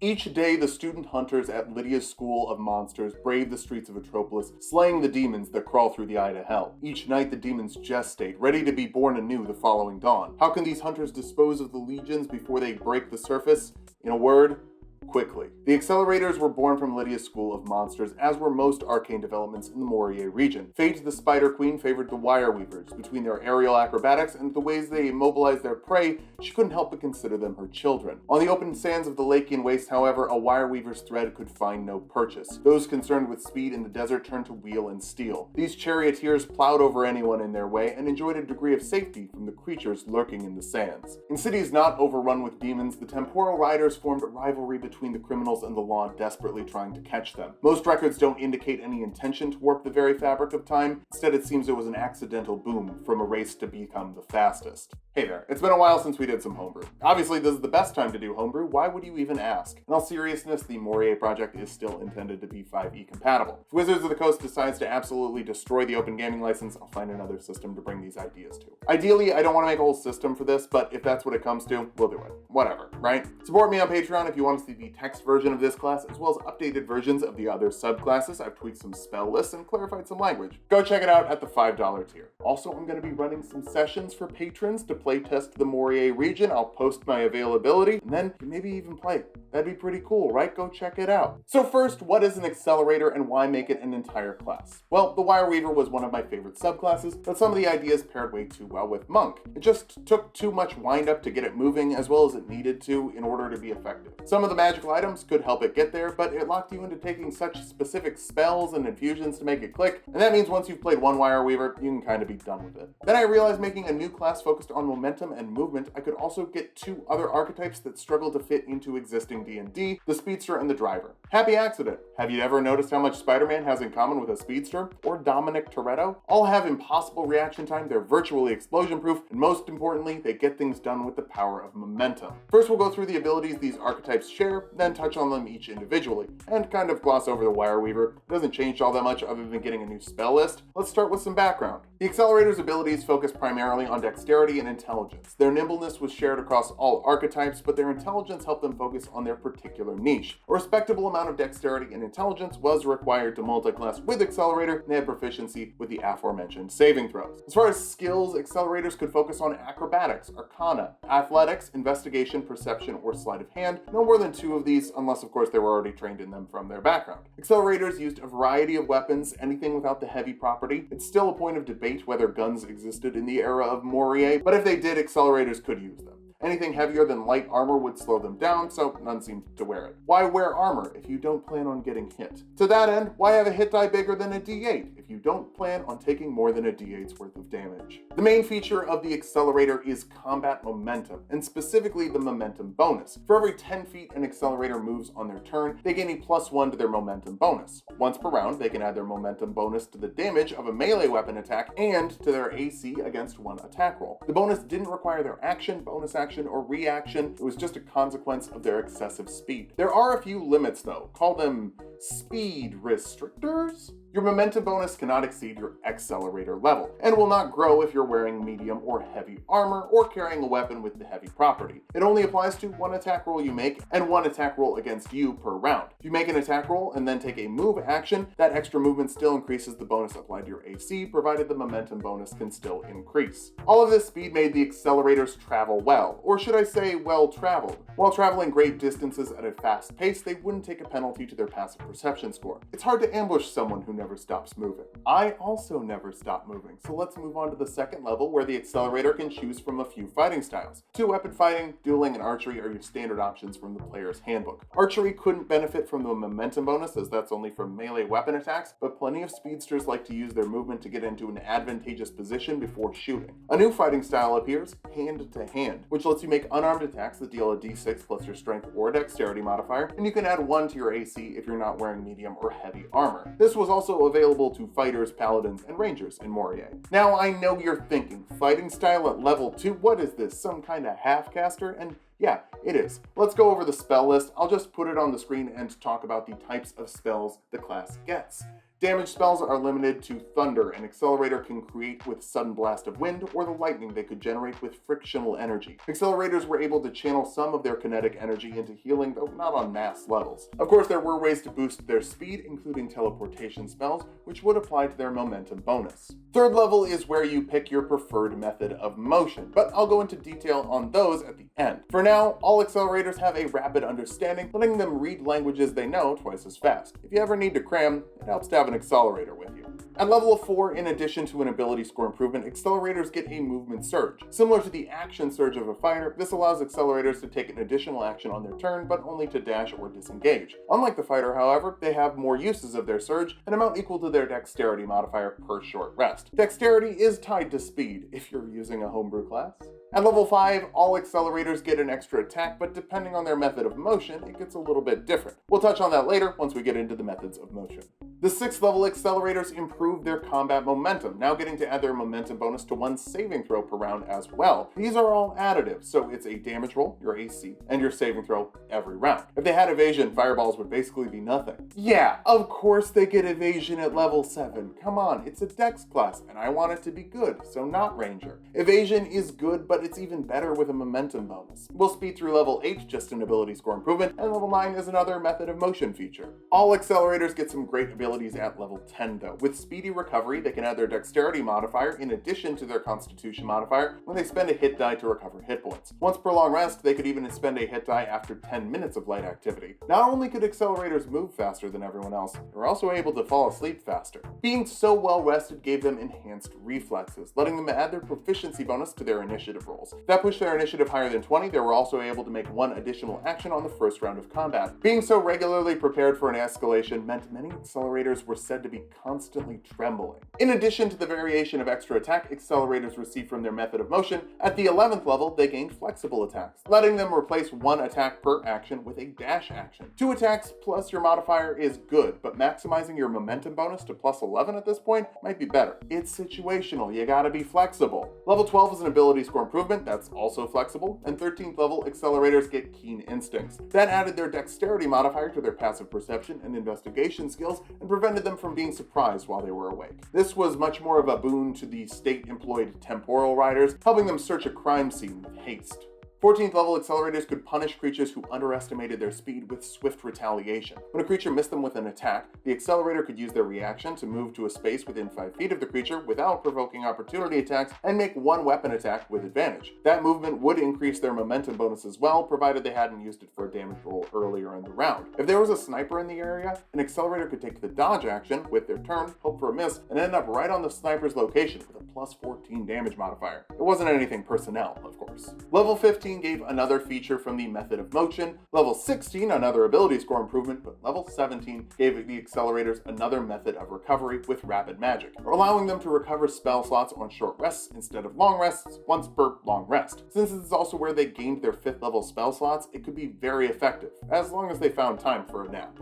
Each day, the student hunters at Lydia's School of Monsters brave the streets of Atropolis, slaying the demons that crawl through the eye to hell. Each night, the demons gestate, ready to be born anew the following dawn. How can these hunters dispose of the legions before they break the surface? In a word, quickly. The Accelerators were born from Lydia's School of Monsters, as were most arcane developments in the Moriae region. Fate, the Spider Queen, favored the Wire Weavers. Between their aerial acrobatics and the ways they immobilized their prey, she couldn't help but consider them her children. On the open sands of the Lakean Waste, however, a Wire Weaver's thread could find no purchase. Those concerned with speed in the desert turned to wheel and steel. These charioteers plowed over anyone in their way and enjoyed a degree of safety from the creatures lurking in the sands. In cities not overrun with demons, the Temporal Riders formed a rivalry between the criminals and the law, desperately trying to catch them. Most records don't indicate any intention to warp the very fabric of time. Instead, it seems it was an accidental boom from a race to become the fastest. Hey there, it's been a while since we did some homebrew. Obviously, this is the best time to do homebrew. Why would you even ask? In all seriousness, the Moriae project is still intended to be 5e compatible. If Wizards of the Coast decides to absolutely destroy the open gaming license, I'll find another system to bring these ideas to. Ideally, I don't want to make a whole system for this, but if that's what it comes to, we'll do it. Whatever, right? Support me on Patreon if you want to see the text version of this class, as well as updated versions of the other subclasses. I've tweaked some spell lists and clarified some language. Go check it out at the $5 tier. Also, I'm going to be running some sessions for patrons to playtest the Moriae region. I'll post my availability, and then maybe even play it. That'd be pretty cool, right? Go check it out. So first, what is an accelerator and why make it an entire class? Well, the Wire Weaver was one of my favorite subclasses, but some of the ideas paired way too well with Monk. It just took too much wind-up to get it moving as well as it needed to in order to be effective. Some of the magical items could help it get there, but it locked you into taking such specific spells and infusions to make it click, and that means once you've played one Wire Weaver, you can kind of be done with it. Then I realized making a new class focused on momentum and movement, I could also get two other archetypes that struggle to fit into existing D&D, the Speedster and the Driver. Happy accident! Have you ever noticed how much Spider-Man has in common with a Speedster? Or Dominic Toretto? All have impossible reaction time, they're virtually explosion-proof, and most importantly, they get things done with the power of momentum. First, we'll go through the abilities these archetypes share, then touch on them each individually, and kind of gloss over the Wire Weaver. It doesn't change all that much other than getting a new spell list. Let's start with some background. The Accelerator's abilities focus primarily on dexterity and intelligence. Their nimbleness was shared across all archetypes, but their intelligence helped them focus on their particular niche. A respectable amount of dexterity and intelligence was required to multiclass with Accelerator, and they had proficiency with the aforementioned saving throws. As far as skills, Accelerators could focus on acrobatics, arcana, athletics, investigation, perception, or sleight of hand. No more than 2 of these, unless of course they were already trained in them from their background. Accelerators used a variety of weapons, anything without the heavy property. It's still a point of debate whether guns existed in the era of Moriae, but if they did, Accelerators could use them. Anything heavier than light armor would slow them down, so none seemed to wear it. Why wear armor if you don't plan on getting hit? To that end, why have a hit die bigger than a d8 if you don't plan on taking more than a d8's worth of damage? The main feature of the Accelerator is combat momentum, and specifically the momentum bonus. For every 10 feet an Accelerator moves on their turn, they gain a +1 to their momentum bonus. Once per round, they can add their momentum bonus to the damage of a melee weapon attack and to their AC against one attack roll. The bonus didn't require their action, bonus action, or reaction. It was just a consequence of their excessive speed. There are a few limits though. Call them speed restrictors. Your momentum bonus cannot exceed your Accelerator level, and will not grow if you're wearing medium or heavy armor or carrying a weapon with the heavy property. It only applies to 1 attack roll you make and 1 attack roll against you per round. If you make an attack roll and then take a move action, that extra movement still increases the bonus applied to your AC, provided the momentum bonus can still increase. All of this speed made the Accelerators travel well, or should I say well-traveled. While traveling great distances at a fast pace, they wouldn't take a penalty to their passive perception score. It's hard to ambush someone who never stops moving. I also never stop moving, so let's move on to the second level where the Accelerator can choose from a few fighting styles. 2-weapon fighting, dueling, and archery are your standard options from the player's handbook. Archery couldn't benefit from the momentum bonus as that's only from melee weapon attacks, but plenty of speedsters like to use their movement to get into an advantageous position before shooting. A new fighting style appears, hand to hand, which lets you make unarmed attacks that deal a d6 plus your strength or dexterity modifier, and you can add 1 to your AC if you're not wearing medium or heavy armor. This was also available to fighters, paladins, and rangers in Moriae. Now I know you're thinking, fighting style at level 2, what is this, some kind of half-caster? And yeah, it is. Let's go over the spell list. I'll just put it on the screen and talk about the types of spells the class gets. Damage spells are limited to thunder, and Accelerator can create with sudden blast of wind or the lightning they could generate with frictional energy. Accelerators were able to channel some of their kinetic energy into healing, though not on mass levels. Of course, there were ways to boost their speed, including teleportation spells, which would apply to their momentum bonus. Third level is where you pick your preferred method of motion, but I'll go into detail on those at the end. For now, all Accelerators have a rapid understanding, letting them read languages they know twice as fast. If you ever need to cram, it helps to have an Accelerator with you. At level 4, in addition to an ability score improvement, Accelerators get a movement surge. Similar to the action surge of a fighter, this allows Accelerators to take an additional action on their turn, but only to dash or disengage. Unlike the fighter, however, they have more uses of their surge, an amount equal to their dexterity modifier per short rest. Dexterity is tied to speed if you're using a homebrew class. At level 5, all Accelerators get an extra attack, but depending on their method of motion, it gets a little bit different. We'll touch on that later once we get into the methods of motion. The 6th level Accelerators improve their combat momentum, now getting to add their momentum bonus to one saving throw per round as well. These are all additive, so it's a damage roll, your AC, and your saving throw every round. If they had evasion, fireballs would basically be nothing. Yeah, of course they get evasion at level 7. Come on, it's a dex class, and I want it to be good, so not ranger. Evasion is good, but it's even better with a momentum bonus. We'll speed through level 8, just an ability score improvement, and level 9 is another method of motion feature. All Accelerators get some great abilities at level 10 though. With speedy recovery, they can add their dexterity modifier in addition to their constitution modifier when they spend a hit die to recover hit points. Once per long rest, they could even spend a hit die after 10 minutes of light activity. Not only could Accelerators move faster than everyone else, they were also able to fall asleep faster. Being so well rested gave them enhanced reflexes, letting them add their proficiency bonus to their initiative rolls. If that pushed their initiative higher than 20, they were also able to make one additional action on the first round of combat. Being so regularly prepared for an escalation meant many Accelerators were said to be constantly trembling. In addition to the variation of extra attack Accelerators receive from their method of motion, at the 11th level they gained flexible attacks, letting them replace one attack per action with a dash action. 2 attacks plus your modifier is good, but maximizing your momentum bonus to plus 11 at this point might be better. It's situational, you gotta be flexible. Level 12 is an ability score improvement that's also flexible, and 13th level Accelerators get keen instincts. That added their dexterity modifier to their passive perception and investigation skills and prevented them from being surprised while they were awake. This was much more of a boon to the state-employed Temporal Riders, helping them search a crime scene with haste. 14th level Accelerators could punish creatures who underestimated their speed with swift retaliation. When a creature missed them with an attack, the Accelerator could use their reaction to move to a space within 5 feet of the creature without provoking opportunity attacks and make one weapon attack with advantage. That movement would increase their momentum bonus as well, provided they hadn't used it for a damage roll earlier in the round. If there was a sniper in the area, an Accelerator could take the dodge action with their turn, hope for a miss, and end up right on the sniper's location with a plus 14 damage modifier. It wasn't anything personnel, of course. Level 15 gave another feature from the method of motion, level 16 another ability score improvement, but level 17 gave the Accelerators another method of recovery with rapid magic, allowing them to recover spell slots on short rests instead of long rests once per long rest. Since this is also where they gained their 5th level spell slots, it could be very effective, as long as they found time for a nap.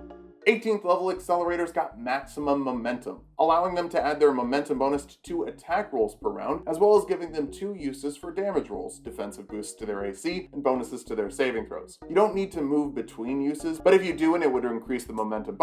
18th level Accelerators got maximum momentum, allowing them to add their momentum bonus to 2 attack rolls per round, as well as giving them 2 uses for damage rolls, defensive boosts to their AC, and bonuses to their saving throws. You don't need to move between uses, but if you do and it would increase the momentum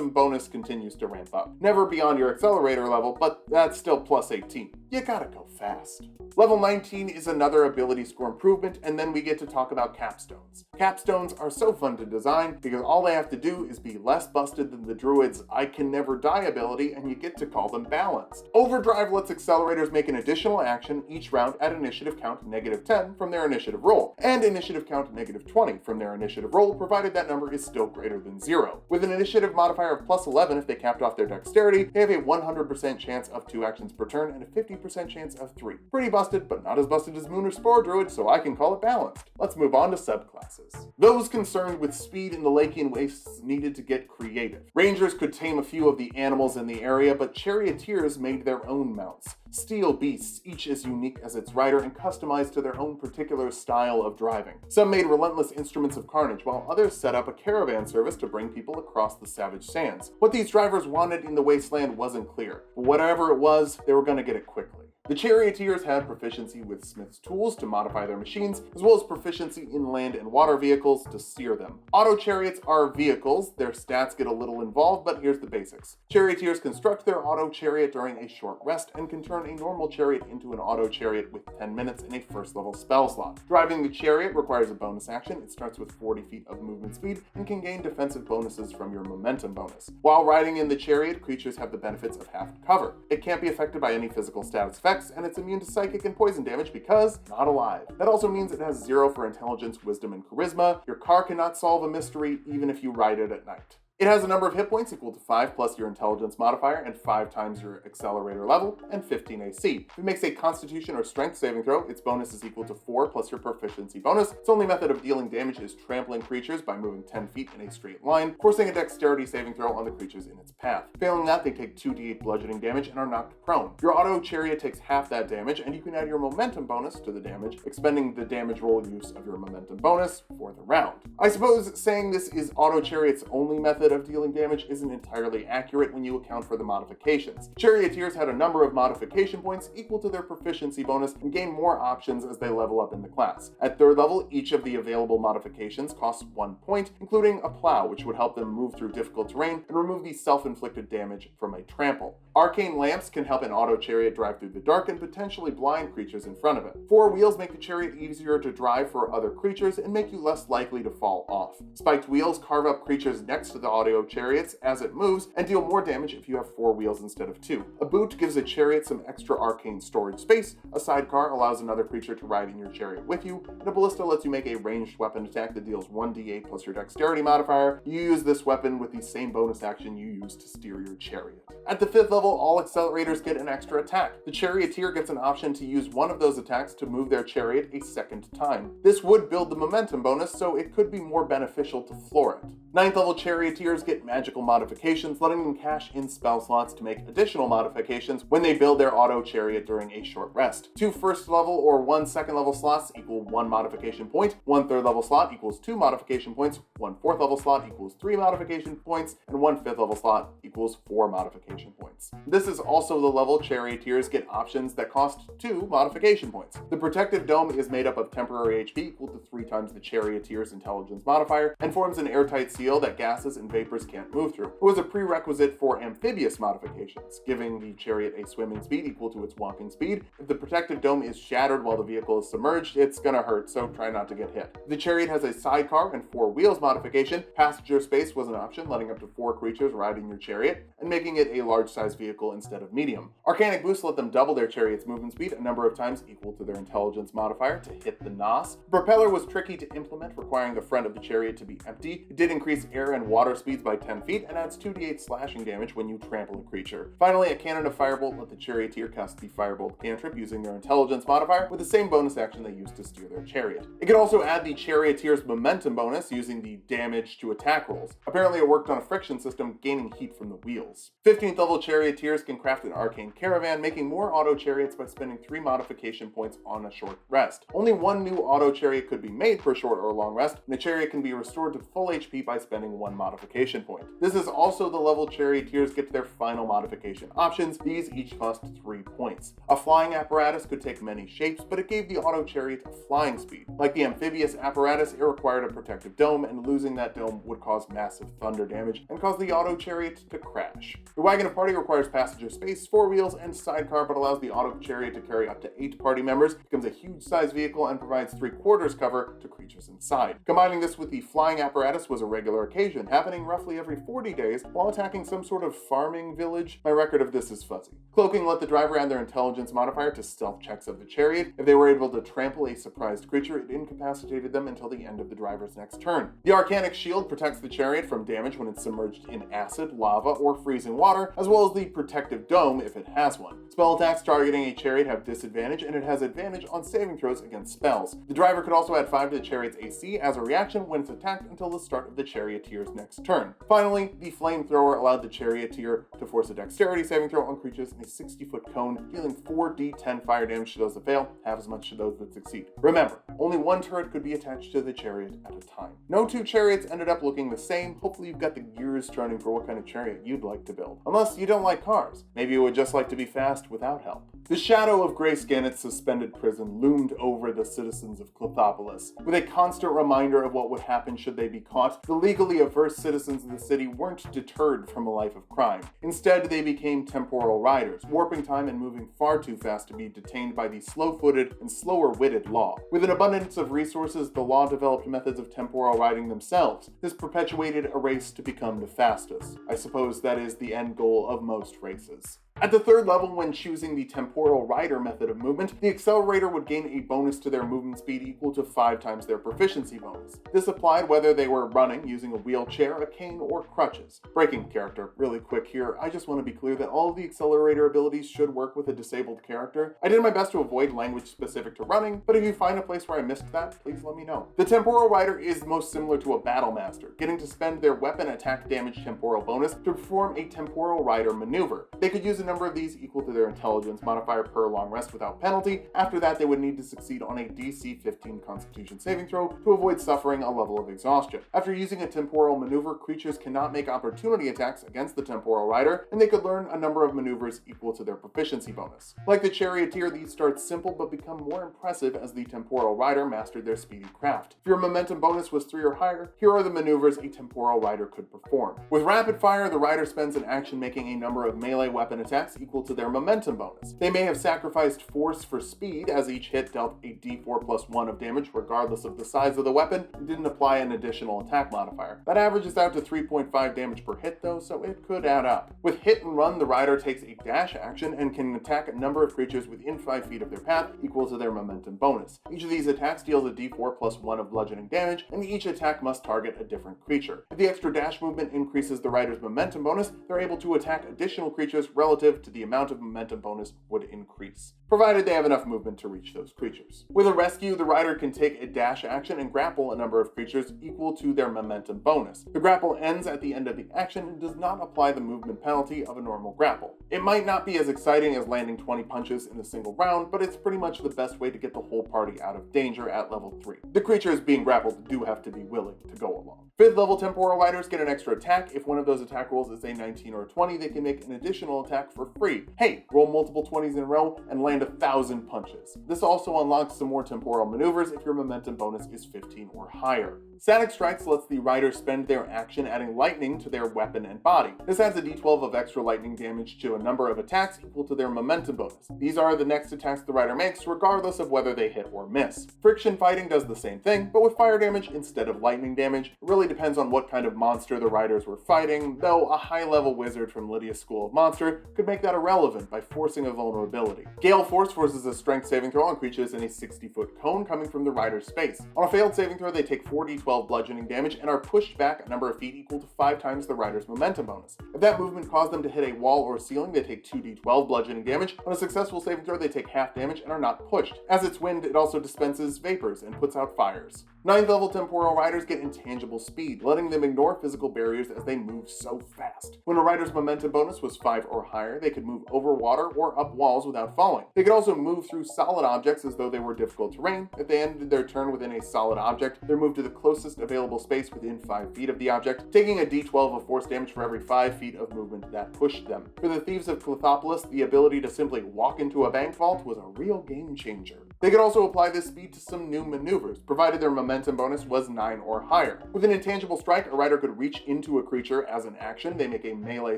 bonus continues to ramp up. Never beyond your Accelerator level, but that's still plus 18. You gotta go fast. Level 19 is another ability score improvement, and then we get to talk about capstones. Capstones are so fun to design because all they have to do is be less busted than the druid's I can never die ability, and you get to call them balanced. Overdrive lets Accelerators make an additional action each round at initiative count -10 from their initiative roll, and initiative count -20 from their initiative roll, provided that number is still greater than 0. With an initiative modifier of plus 11 if they capped off their dexterity, they have a 100% chance of 2 actions per turn and a 50% chance of 3. Pretty busted, but not as busted as Moon or Spore Druid, so I can call it balanced. Let's move on to subclasses. Those concerned with speed in the Lakian Wastes needed to get creative. Rangers could tame a few of the animals in the area, but Charioteers made their own mounts. Steel beasts, each as unique as its rider and customized to their own particular style of driving. Some made relentless instruments of carnage, while others set up a caravan service to bring people across the savage sands. What these drivers wanted in the wasteland wasn't clear, but whatever it was, they were going to get it quickly. The Charioteers had proficiency with smith's tools to modify their machines, as well as proficiency in land and water vehicles to steer them. Auto chariots are vehicles. Their stats get a little involved, but here's the basics. Charioteers construct their auto chariot during a short rest and can turn a normal chariot into an auto chariot with 10 minutes in a first level spell slot. Driving the chariot requires a bonus action. It starts with 40 feet of movement speed and can gain defensive bonuses from your momentum bonus. While riding in the chariot, creatures have the benefits of half cover. It can't be affected by any physical status effects, and it's immune to psychic and poison damage because not alive. That also means it has 0 for intelligence, wisdom, and charisma. Your car cannot solve a mystery even if you ride it at night. It has a number of hit points equal to 5 plus your intelligence modifier and 5 times your accelerator level and 15 AC. If it makes a constitution or strength saving throw, its bonus is equal to 4 plus your proficiency bonus. Its only method of dealing damage is trampling creatures by moving 10 feet in a straight line, forcing a dexterity saving throw on the creatures in its path. Failing that, they take 2d8 bludgeoning damage and are knocked prone. Your auto chariot takes half that damage, and you can add your momentum bonus to the damage, expending the damage roll use of your momentum bonus for the round. I suppose saying this is auto chariot's only method of dealing damage isn't entirely accurate when you account for the modifications. Charioteers had a number of modification points equal to their proficiency bonus and gain more options as they level up in the class. At 3rd level, each of the available modifications costs 1 point, including a plow, which would help them move through difficult terrain and remove the self-inflicted damage from a trample. Arcane lamps can help an auto chariot drive through the dark and potentially blind creatures in front of it. 4 wheels make the chariot easier to drive for other creatures and make you less likely to fall off. Spiked wheels carve up creatures next to the auto chariots as it moves and deal more damage if you have 4 wheels instead of 2. A boot gives a chariot some extra arcane storage space. A sidecar allows another creature to ride in your chariot with you, and a ballista lets you make a ranged weapon attack that deals 1d8 plus your dexterity modifier. You use this weapon with the same bonus action you use to steer your chariot. At the 5th level, all accelerators get an extra attack. The Charioteer gets an option to use one of those attacks to move their chariot a second time. This would build the momentum bonus, so it could be more beneficial to floor it. 9th level Charioteers get magical modifications, letting them cash in spell slots to make additional modifications when they build their auto chariot during a short rest. 2 first level or 1 second level slots equal 1 modification point, 1 third level slot equals 2 modification points, 1 fourth level slot equals 3 modification points, and 1 fifth level slot equals 4 modification points. This is also the level Charioteers get options that cost 2 modification points. The protective dome is made up of temporary HP equal to 3 times the Charioteer's intelligence modifier and forms an airtight seal that gases and vapors can't move through. It was a prerequisite for amphibious modifications, giving the chariot a swimming speed equal to its walking speed. If the protective dome is shattered while the vehicle is submerged, it's gonna hurt, so try not to get hit. The chariot has a sidecar and 4 wheels modification. Passenger space was an option, letting up to 4 creatures ride in your chariot and making it a large-sized vehicle instead of medium. Arcanic boosts let them double their chariot's movement speed a number of times equal to their intelligence modifier to hit the nos. The propeller was tricky to implement, requiring the front of the chariot to be empty. It did increase air and water speeds by 10 feet and adds 2d8 slashing damage when you trample a creature. Finally, a cannon of firebolt let the Charioteer cast the firebolt cantrip using their intelligence modifier with the same bonus action they used to steer their chariot. It could also add the Charioteer's momentum bonus using the damage to attack rolls. Apparently it worked on a friction system, gaining heat from the wheels. 15th level Charioteers can craft an arcane caravan, making more auto chariots by spending 3 modification points on a short rest. Only 1 new auto chariot could be made per short or long rest, and the chariot can be restored to full HP by spending 1 modification point. This is also the level Charioteers get to their final modification options. These each cost 3 points. A flying apparatus could take many shapes, but it gave the auto chariot a flying speed. Like the amphibious apparatus, it required a protective dome, and losing that dome would cause massive thunder damage and cause the auto chariot to crash. The wagon of party requires passenger space, 4 wheels, and sidecar, but allows the auto chariot to carry up to 8 party members, becomes a huge size vehicle, and provides 3/4 cover to creatures inside. Combining this with the flying apparatus was a regular occasion, happening roughly every 40 days while attacking some sort of farming village. My record of this is fuzzy. Cloaking let the driver add their intelligence modifier to stealth checks of the chariot. If they were able to trample a surprised creature, it incapacitated them until the end of the driver's next turn. The arcanic shield protects the chariot from damage when it's submerged in acid, lava, or freezing water, as well as the protective dome if it has one. Spell attacks targeting a chariot have disadvantage, and it has advantage on saving throws against spells. The driver could also add 5 to the chariot's AC as a reaction when it's attacked until the start of the Charioteer's next turn. Finally, the flamethrower allowed the Charioteer to force a dexterity saving throw on creatures in a 60-foot cone, dealing 4d10 fire damage to those that fail, half as much to those that succeed. Remember, Only one turret could be attached to the chariot at a time. No two chariots ended up looking the same. Hopefully you've got the gears turning for what kind of chariot you'd like to build. Unless you don't like cars. Maybe you would just like to be fast without help. The shadow of Grace Gannett's suspended prison loomed over the citizens of Clethopolis. With a constant reminder of what would happen should they be caught, the legally averse citizens of the city weren't deterred from a life of crime. Instead, they became temporal riders, warping time and moving far too fast to be detained by the slow-footed and slower-witted law. With an abundance of resources, the law developed methods of temporal riding themselves. This perpetuated a race to become the fastest. I suppose that is the end goal of most races. At the third level, when choosing the Temporal Rider method of movement, the Accelerator would gain a bonus to their movement speed equal to 5 times their proficiency bonus. This applied whether they were running using a wheelchair, a cane, or crutches. Breaking character really quick here, I just want to be clear that all of the Accelerator abilities should work with a disabled character. I did my best to avoid language specific to running, but if you find a place where I missed that, please let me know. The Temporal Rider is most similar to a Battle Master, getting to spend their weapon attack damage temporal bonus to perform a Temporal Rider maneuver. They could use a number of these equal to their intelligence modifier per long rest without penalty. After that, they would need to succeed on a DC 15 Constitution saving throw to avoid suffering a level of exhaustion. After using a temporal maneuver, creatures cannot make opportunity attacks against the Temporal Rider, and they could learn a number of maneuvers equal to their proficiency bonus. Like the Charioteer, these start simple but become more impressive as the Temporal Rider mastered their speedy craft. If your momentum bonus was 3 or higher, here are the maneuvers a Temporal Rider could perform. With Rapid Fire, the Rider spends an action making a number of melee weapon attacks equal to their momentum bonus. They may have sacrificed force for speed, as each hit dealt a d4 plus 1 of damage regardless of the size of the weapon, and didn't apply an additional attack modifier. That averages out to 3.5 damage per hit though, so it could add up. With Hit and Run, the Rider takes a dash action and can attack a number of creatures within 5 feet of their path equal to their momentum bonus. Each of these attacks deals a d4 plus 1 of bludgeoning damage, and each attack must target a different creature. If the extra dash movement increases the Rider's momentum bonus, they're able to attack additional creatures relative to the amount of momentum bonus would increase, provided they have enough movement to reach those creatures. With a rescue, the Rider can take a dash action and grapple a number of creatures equal to their momentum bonus. The grapple ends at the end of the action and does not apply the movement penalty of a normal grapple. It might not be as exciting as landing 20 punches in a single round, but it's pretty much the best way to get the whole party out of danger at level 3. The creatures being grappled do have to be willing to go along. 5th level Temporal Riders get an extra attack. If one of those attack rolls is a 19 or a 20, they can make an additional attack for free. Hey, roll multiple 20s in a row and land 1,000 punches. This also unlocks some more temporal maneuvers if your momentum bonus is 15 or higher. Static Strikes lets the Rider spend their action adding lightning to their weapon and body. This adds a d12 of extra lightning damage to a number of attacks equal to their momentum bonus. These are the next attacks the Rider makes regardless of whether they hit or miss. Friction Fighting does the same thing, but with fire damage instead of lightning damage. It really depends on what kind of monster the Riders were fighting, though a high-level wizard from Lydia's School of Monster could make that irrelevant by forcing a vulnerability. Gale Force forces a strength saving throw on creatures in a 60-foot cone coming from the Rider's space. On a failed saving throw, they take 4d12 bludgeoning damage and are pushed back a number of feet equal to 5 times the Rider's momentum bonus. If that movement caused them to hit a wall or ceiling, they take 2d12 bludgeoning damage. On a successful saving throw, they take half damage and are not pushed. As it's wind, it also dispenses vapors and puts out fires. 9th level Temporal Riders get intangible speed, letting them ignore physical barriers as they move so fast. When a Rider's momentum bonus was 5 or higher, they could move over water or up walls without falling. They could also move through solid objects as though they were difficult terrain. If they ended their turn within a solid object, they're moved to the closest available space within 5 feet of the object, taking a d12 of force damage for every 5 feet of movement that pushed them. For the Thieves of Clethopolis, the ability to simply walk into a bank vault was a real game changer. They could also apply this speed to some new maneuvers, provided their momentum bonus was 9 or higher. With an intangible strike, a Rider could reach into a creature as an action. They make a melee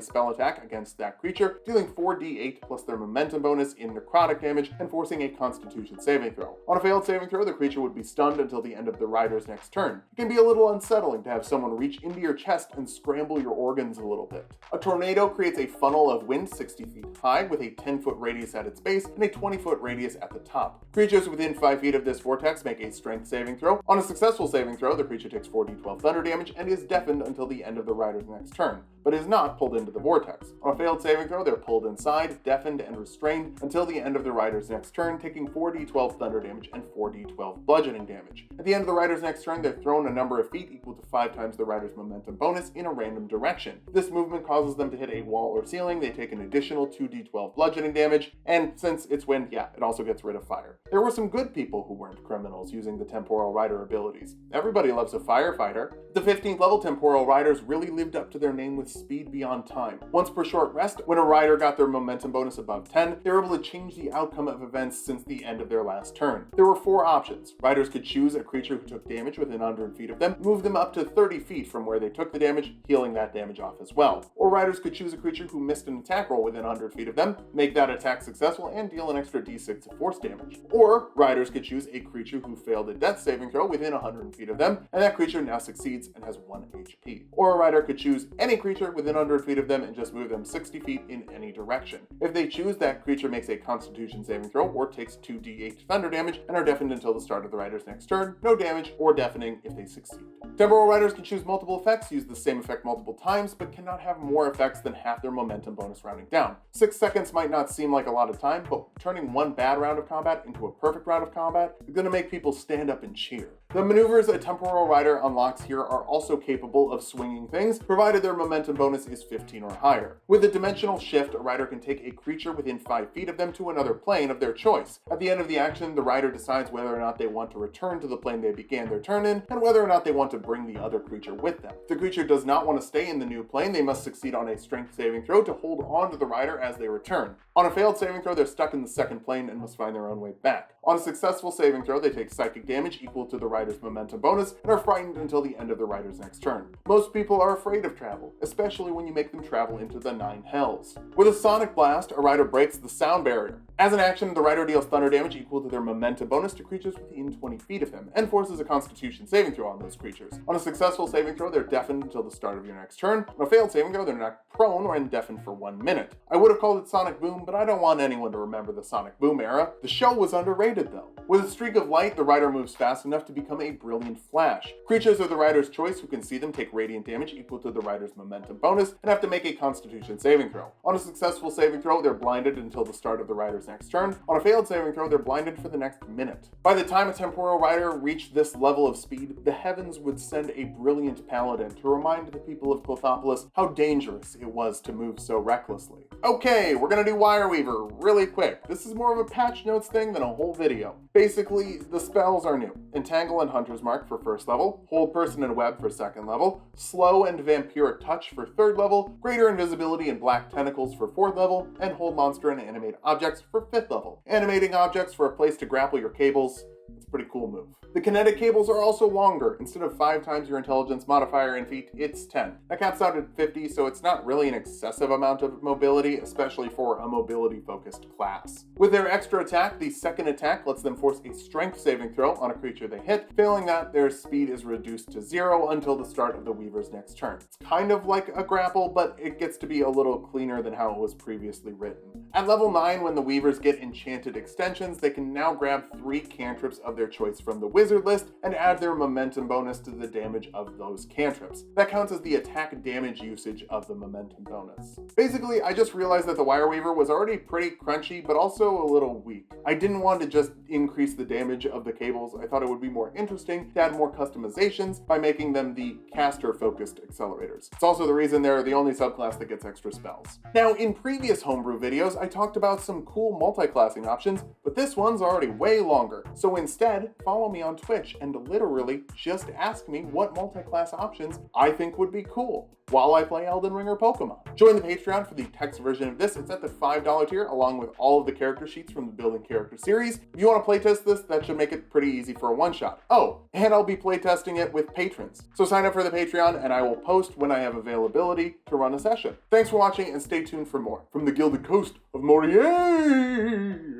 spell attack against that creature, dealing 4d8 plus their momentum bonus in necrotic damage and forcing a Constitution saving throw. On a failed saving throw, the creature would be stunned until the end of the Rider's next turn. It can be a little unsettling to have someone reach into your chest and scramble your organs a little bit. A tornado creates a funnel of wind 60 feet high with a 10-foot radius at its base and a 20-foot radius at the top. Creatures within 5 feet of this vortex make a strength saving throw. On a successful saving throw, the creature takes 4d12 thunder damage and is deafened until the end of the Rider's next turn. but is not pulled into the vortex. On a failed saving throw, they're pulled inside, deafened, and restrained until the end of the rider's next turn, taking 4d12 thunder damage and 4d12 bludgeoning damage. At the end of the rider's next turn, they're thrown a number of feet equal to 5 times the rider's momentum bonus in a random direction. If this movement causes them to hit a wall or ceiling, they take an additional 2d12 bludgeoning damage, and since it's wind, yeah, it also gets rid of fire. There were some good people who weren't criminals using the Temporal Rider abilities. Everybody loves a firefighter. The 15th level Temporal Riders really lived up to their name with speed beyond time. Once per short rest, when a rider got their momentum bonus above 10, they were able to change the outcome of events since the end of their last turn. There were 4 options. Riders could choose a creature who took damage within 100 feet of them, move them up to 30 feet from where they took the damage, healing that damage off as well. Or riders could choose a creature who missed an attack roll within 100 feet of them, make that attack successful, and deal an extra d6 of force damage. Or riders could choose a creature who failed a death saving throw within 100 feet of them, and that creature now succeeds and has 1 HP. Or a rider could choose any creature within 100 feet of them and just move them 60 feet in any direction. If they choose, that creature makes a Constitution saving throw or takes 2d8 thunder damage and are deafened until the start of the rider's next turn, no damage or deafening if they succeed. Temporal Riders can choose multiple effects, use the same effect multiple times, but cannot have more effects than half their momentum bonus rounding down. 6 seconds might not seem like a lot of time, but turning one bad round of combat into a perfect round of combat is going to make people stand up and cheer. The maneuvers a Temporal Rider unlocks here are also capable of swinging things, provided their momentum bonus is 15 or higher. With a dimensional shift, a rider can take a creature within 5 feet of them to another plane of their choice. At the end of the action, the rider decides whether or not they want to return to the plane they began their turn in, and whether or not they want to bring the other creature with them. If the creature does not want to stay in the new plane, they must succeed on a strength saving throw to hold on to the rider as they return. On a failed saving throw, they're stuck in the second plane and must find their own way back. On a successful saving throw, they take psychic damage equal to the rider's momentum bonus and are frightened until the end of the rider's next turn. Most people are afraid of travel, especially when you make them travel into the 9 hells. With a sonic blast, a rider breaks the sound barrier. As an action, the rider deals thunder damage equal to their momentum bonus to creatures within 20 feet of them, and forces a Constitution saving throw on those creatures. On a successful saving throw, they're deafened until the start of your next turn. On a failed saving throw, they're knocked prone or deafened for 1 minute. I would have called it Sonic Boom, but I don't want anyone to remember the Sonic Boom era. The show was underrated though. With a streak of light, the rider moves fast enough to become a brilliant flash. Creatures of the rider's choice who can see them take radiant damage equal to the rider's momentum bonus and have to make a Constitution saving throw. On a successful saving throw, they're blinded until the start of the rider's next turn. On a failed saving throw, they're blinded for the next minute. By the time a Temporal Rider reached this level of speed, the heavens would send a brilliant paladin to remind the people of Clothopolis how dangerous it was to move so recklessly. Okay, we're gonna do Wire Weaver really quick. This is more of a patch notes thing than a whole video. Basically, the spells are new. Entangle and Hunter's Mark for 1st level, Hold Person and Web for 2nd level, Slow and Vampiric Touch for 3rd level, Greater Invisibility and Black Tentacles for 4th level, and Hold Monster and Animate Objects for 5th level. Animating objects for a place to grapple your cables. It's a pretty cool move. The kinetic cables are also longer. Instead of 5 times your intelligence modifier in feet, it's 10. That caps out at 50, so it's not really an excessive amount of mobility, especially for a mobility-focused class. With their extra attack, the second attack lets them force a strength saving throw on a creature they hit. Failing that, their speed is reduced to 0 until the start of the Weaver's next turn. It's kind of like a grapple, but it gets to be a little cleaner than how it was previously written. At level 9, when the Weavers get enchanted extensions, they can now grab 3 cantrips of their choice from the wizard list and add their momentum bonus to the damage of those cantrips. That counts as the attack damage usage of the momentum bonus. Basically, I just realized that the Wire Weaver was already pretty crunchy, but also a little weak. I didn't want to just increase the damage of the cables. I thought it would be more interesting to add more customizations by making them the caster-focused accelerators. It's also the reason they're the only subclass that gets extra spells. Now, in previous homebrew videos, I talked about some cool multi-classing options, but this one's already way longer. So instead, follow me on Twitch and literally just ask me what multi-class options I think would be cool while I play Elden Ring or Pokemon. Join the Patreon for the text version of this. It's at the $5 tier, along with all of the character sheets from the Building Character series. If you want to playtest this, that should make it pretty easy for a one-shot. Oh, and I'll be playtesting it with patrons. So sign up for the Patreon, and I will post when I have availability to run a session. Thanks for watching, and stay tuned for more from the Gilded Coast of Moriae!